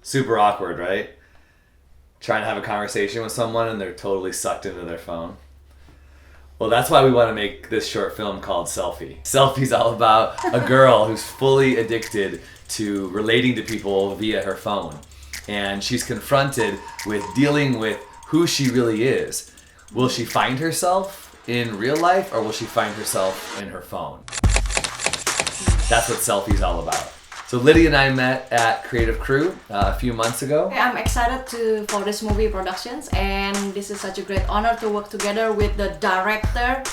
Super awkward, right? Trying to have a conversation with someone and they're totally sucked into their phone. Well, that's why we want to make this short film called Selfie. Selfie's all about a girl who's fully addicted to relating to people via her phone. And she's confronted with dealing with who she really is. Will she find herself in real life or will she find herself in her phone? That's what Selfie's all about. So Lydia and I met at Creative Crew a few months ago. I'm excited for this movie productions, and this is such a great honor to work together with the director,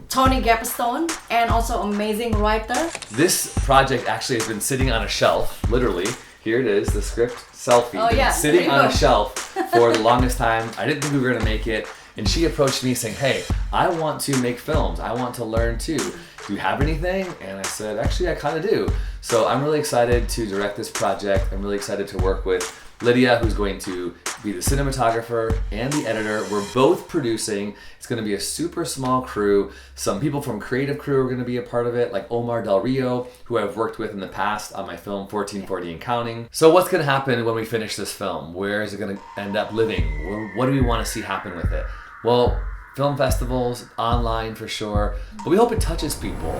Tony Gapastione, and also amazing writer. This project actually has been sitting on a shelf, literally. Here it is, the script, Selfie. Oh, yeah. Sitting on a shelf for the longest time. I didn't think we were gonna make it. And she approached me saying, hey, I want to make films. I want to learn too. Do you have anything? And I said, actually, I kind of do. So I'm really excited to direct this project. I'm really excited to work with Lydia, who's going to be the cinematographer and the editor. We're both producing. It's going to be a super small crew. Some people from Creative Crew are going to be a part of it, like Omar Del Rio, who I've worked with in the past on my film 1440 and Counting. So what's going to happen when we finish this film? Where is it going to end up living? What do we want to see happen with it? Well, film festivals, online for sure, but we hope it touches people.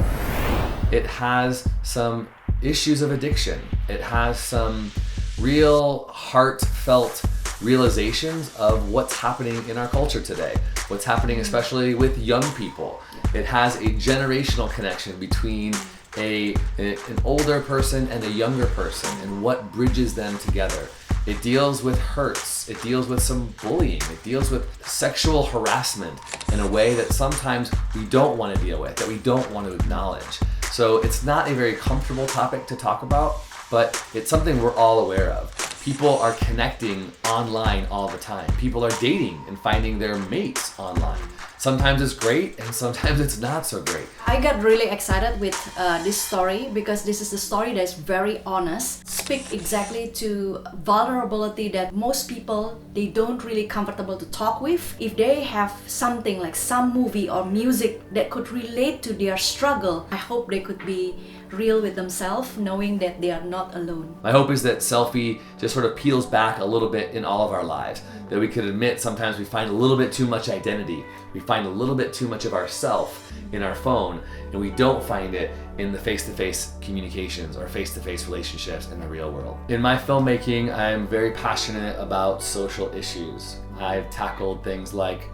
It has some issues of addiction. It has some real heartfelt realizations of what's happening in our culture today, what's happening especially with young people. It has a generational connection between an older person and a younger person and what bridges them together. It deals with hurts, it deals with some bullying, it deals with sexual harassment in a way that sometimes we don't want to deal with, that we don't want to acknowledge. So it's not a very comfortable topic to talk about, but it's something we're all aware of. People are connecting online all the time. People are dating and finding their mates online. Sometimes it's great and sometimes it's not so great. I got really excited with this story because this is a story that's very honest, speak exactly to vulnerability that most people, they don't really comfortable to talk with. If they have something like some movie or music that could relate to their struggle, I hope they could be real with themselves, knowing that they are not alone. My hope is that Selfie just sort of peels back a little bit in all of our lives, that we could admit sometimes we find a little bit too much identity, we find a little bit too much of ourself in our phone, and we don't find it in the face-to-face communications or face-to-face relationships in the real world. In my filmmaking, I'm very passionate about social issues. I've tackled things like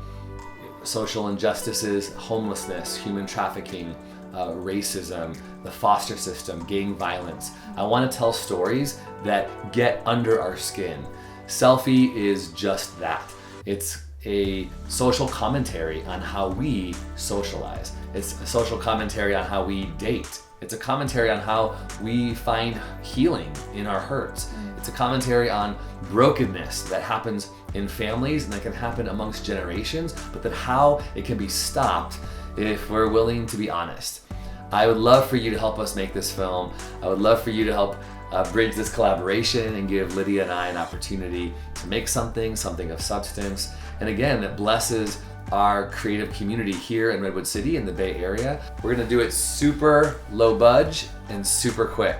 social injustices, homelessness, human trafficking, racism, the foster system, gang violence. I want to tell stories that get under our skin. Selfie is just that. It's a social commentary on how we socialize. It's a social commentary on how we date. It's a commentary on how we find healing in our hurts. It's a commentary on brokenness that happens in families and that can happen amongst generations, but that how it can be stopped if we're willing to be honest. I would love for you to help us make this film. I would love for you to help bridge this collaboration and give Lydia and I an opportunity to make something of substance. And again, that blesses our creative community here in Redwood City in the Bay Area. We're gonna do it super low budge and super quick.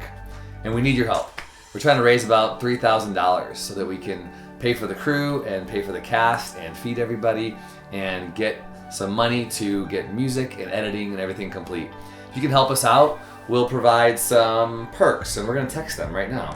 And we need your help. We're trying to raise about $3,000 so that we can pay for the crew and pay for the cast and feed everybody and get some money to get music and editing and everything complete. If you can help us out, we'll provide some perks, and we're gonna text them right now.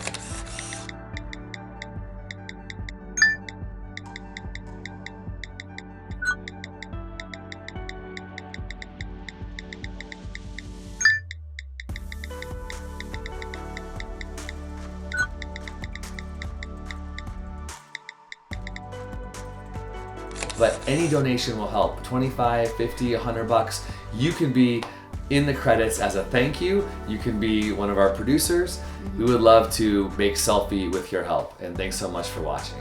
But any donation will help. 25, 50, $100. You can be in the credits as a thank you. You can be one of our producers. We would love to make Selfie with your help. And thanks so much for watching.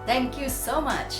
Thank you so much.